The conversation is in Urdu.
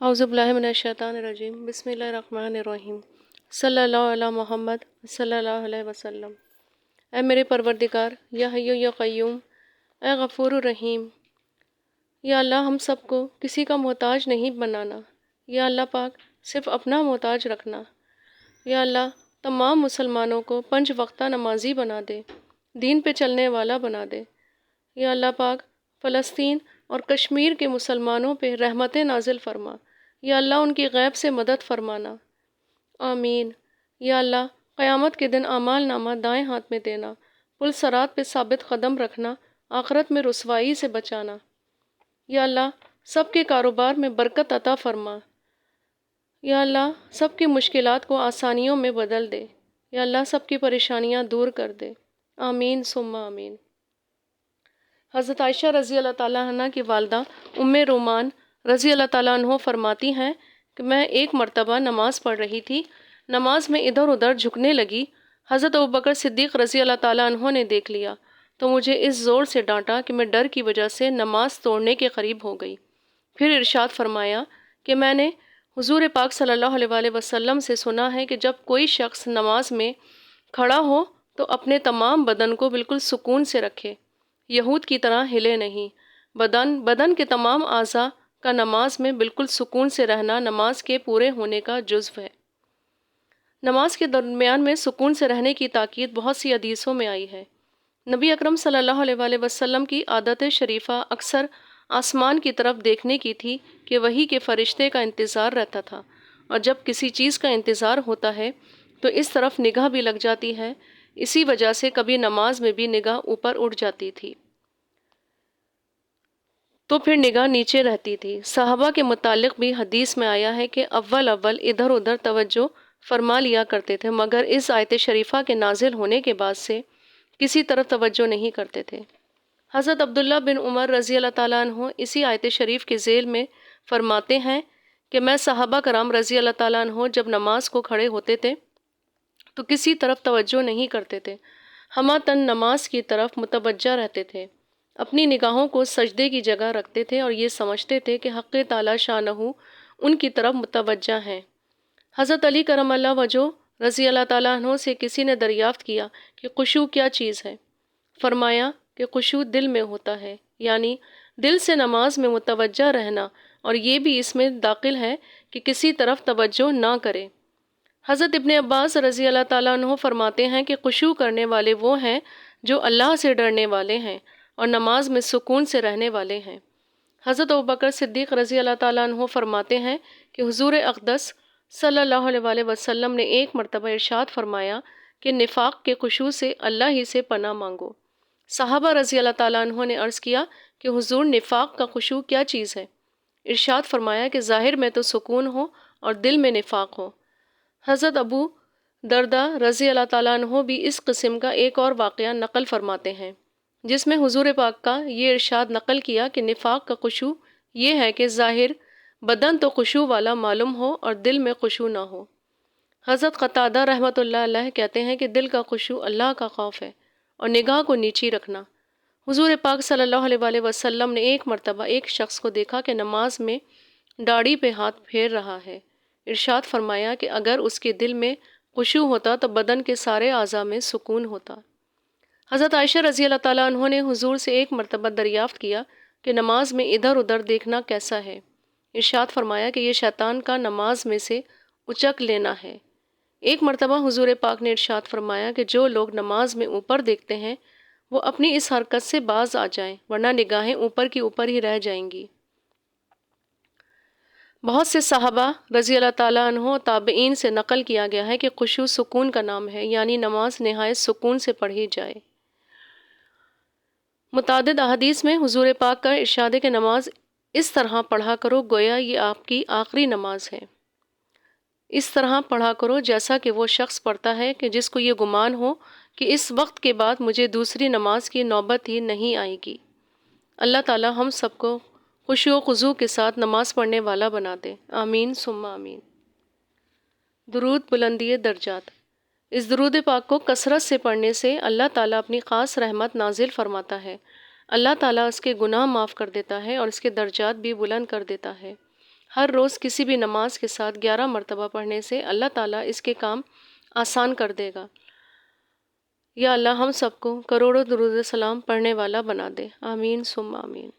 اعوذ باللہ من الشیطان الرجیم، بسم اللہ الرحمن الرحیم، صلی اللہ علی محمد صلی اللہ علیہ وسلم۔ اے میرے پروردگار، یا حی یا قیوم، اے غفور الرحیم، یا اللہ ہم سب کو کسی کا محتاج نہیں بنانا، یا اللہ پاک صرف اپنا محتاج رکھنا۔ یا اللہ تمام مسلمانوں کو 5 وقتہ نمازی بنا دے، دین پہ چلنے والا بنا دے۔ یا اللہ پاک فلسطین اور کشمیر کے مسلمانوں پہ رحمت نازل فرما۔ یا اللہ ان کی غیب سے مدد فرمانا، آمین۔ یا اللہ قیامت کے دن اعمال نامہ دائیں ہاتھ میں دینا، پل صراط پہ ثابت قدم رکھنا، آخرت میں رسوائی سے بچانا۔ یا اللہ سب کے کاروبار میں برکت عطا فرما۔ یا اللہ سب کی مشکلات کو آسانیوں میں بدل دے۔ یا اللہ سب کی پریشانیاں دور کر دے، آمین ثم آمین۔ حضرت عائشہ رضی اللہ تعالیٰ عنہ کی والدہ ام رومان رضی اللہ تعالیٰ عنہ فرماتی ہیں کہ میں ایک مرتبہ نماز پڑھ رہی تھی، نماز میں ادھر ادھر جھکنے لگی۔ حضرت ابوبکر صدیق رضی اللہ تعالیٰ عنہ نے دیکھ لیا تو مجھے اس زور سے ڈانٹا کہ میں ڈر کی وجہ سے نماز توڑنے کے قریب ہو گئی۔ پھر ارشاد فرمایا کہ میں نے حضور پاک صلی اللہ علیہ وآلہ وسلم سے سنا ہے کہ جب کوئی شخص نماز میں کھڑا ہو تو اپنے تمام بدن کو بالکل سکون سے رکھے، یہود کی طرح ہلے نہیں۔ بدن کے تمام اعضاء کا نماز میں بالکل سکون سے رہنا نماز کے پورے ہونے کا جزو ہے۔ نماز کے درمیان میں سکون سے رہنے کی تاکید بہت سی حدیثوں میں آئی ہے۔ نبی اکرم صلی اللہ علیہ وآلہ وسلم کی عادت شریفہ اکثر آسمان کی طرف دیکھنے کی تھی کہ وحی کے فرشتے کا انتظار رہتا تھا، اور جب کسی چیز کا انتظار ہوتا ہے تو اس طرف نگاہ بھی لگ جاتی ہے۔ اسی وجہ سے کبھی نماز میں بھی نگاہ اوپر اٹھ جاتی تھی تو پھر نگاہ نیچے رہتی تھی۔ صحابہ کے متعلق بھی حدیث میں آیا ہے کہ اول ادھر ادھر توجہ فرما لیا کرتے تھے، مگر اس آیت شریفہ کے نازل ہونے کے بعد سے کسی طرف توجہ نہیں کرتے تھے۔ حضرت عبداللہ بن عمر رضی اللہ تعالیٰ عنہ اسی آیت شریف کے ذیل میں فرماتے ہیں کہ میں صحابہ کرام رضی اللہ تعالیٰ عنہ جب نماز کو کھڑے ہوتے تھے تو کسی طرف توجہ نہیں کرتے تھے، ہمہ تن نماز کی طرف متوجہ رہتے تھے، اپنی نگاہوں کو سجدے کی جگہ رکھتے تھے اور یہ سمجھتے تھے کہ حق تعالی شانہ ان کی طرف متوجہ ہیں۔ حضرت علی کرم اللہ وجہ رضی اللہ تعالیٰ عنہ سے کسی نے دریافت کیا کہ خشوع کیا چیز ہے؟ فرمایا کہ خشوع دل میں ہوتا ہے، یعنی دل سے نماز میں متوجہ رہنا، اور یہ بھی اس میں داخل ہے کہ کسی طرف توجہ نہ کرے۔ حضرت ابن عباس رضی اللہ تعالیٰ عنہ فرماتے ہیں کہ خشوع کرنے والے وہ ہیں جو اللہ سے ڈرنے والے ہیں اور نماز میں سکون سے رہنے والے ہیں۔ حضرت ابوبکر صدیق رضی اللہ تعالیٰ عنہ فرماتے ہیں کہ حضور اقدس صلی اللہ علیہ وآلہ وسلم نے ایک مرتبہ ارشاد فرمایا کہ نفاق کے خشوع سے اللہ ہی سے پناہ مانگو۔ صحابہ رضی اللہ تعالیٰ عنہ نے عرض کیا کہ حضور نفاق کا خشوع کیا چیز ہے؟ ارشاد فرمایا کہ ظاہر میں تو سکون ہو اور دل میں نفاق ہو۔ حضرت ابو دردہ رضی اللہ تعالیٰ عنہ بھی اس قسم کا ایک اور واقعہ نقل فرماتے ہیں، جس میں حضور پاک کا یہ ارشاد نقل کیا کہ نفاق کا خشوع یہ ہے کہ ظاہر بدن تو خشوع والا معلوم ہو اور دل میں خشوع نہ ہو۔ حضرت قتادہ رحمۃ اللہ علیہ کہتے ہیں کہ دل کا خشوع اللہ کا خوف ہے اور نگاہ کو نیچی رکھنا۔ حضور پاک صلی اللہ علیہ وآلہ وسلم نے ایک مرتبہ ایک شخص کو دیکھا کہ نماز میں داڑھی پہ ہاتھ پھیر رہا ہے۔ ارشاد فرمایا کہ اگر اس کے دل میں خشوع ہوتا تو بدن کے سارے اعضاء میں سکون ہوتا۔ حضرت عائشہ رضی اللہ تعالیٰ عنہ نے حضور سے ایک مرتبہ دریافت کیا کہ نماز میں ادھر ادھر دیکھنا کیسا ہے؟ ارشاد فرمایا کہ یہ شیطان کا نماز میں سے اچک لینا ہے۔ ایک مرتبہ حضور پاک نے ارشاد فرمایا کہ جو لوگ نماز میں اوپر دیکھتے ہیں وہ اپنی اس حرکت سے باز آ جائیں، ورنہ نگاہیں اوپر کی اوپر ہی رہ جائیں گی۔ بہت سے صحابہ رضی اللہ تعالیٰ عنہ تابعین سے نقل کیا گیا ہے کہ خشوع سکون کا نام ہے، یعنی نماز نہایت سکون سے پڑھی جائے۔ متعدد احادیث میں حضور پاک کا ارشاد ہے کہ نماز اس طرح پڑھا کرو گویا یہ آپ کی آخری نماز ہے۔ اس طرح پڑھا کرو جیسا کہ وہ شخص پڑھتا ہے کہ جس کو یہ گمان ہو کہ اس وقت کے بعد مجھے دوسری نماز کی نوبت ہی نہیں آئے گی۔ اللہ تعالی ہم سب کو خشوع و خضوع کے ساتھ نماز پڑھنے والا بنا دے، آمین ثم آمین۔ درود بلندی درجات۔ اس درود پاک کو کثرت سے پڑھنے سے اللہ تعالیٰ اپنی خاص رحمت نازل فرماتا ہے۔ اللہ تعالیٰ اس کے گناہ معاف کر دیتا ہے اور اس کے درجات بھی بلند کر دیتا ہے۔ ہر روز کسی بھی نماز کے ساتھ 11 مرتبہ پڑھنے سے اللہ تعالیٰ اس کے کام آسان کر دے گا۔ یا اللہ ہم سب کو کروڑوں درود و سلام پڑھنے والا بنا دے، آمین ثم آمین۔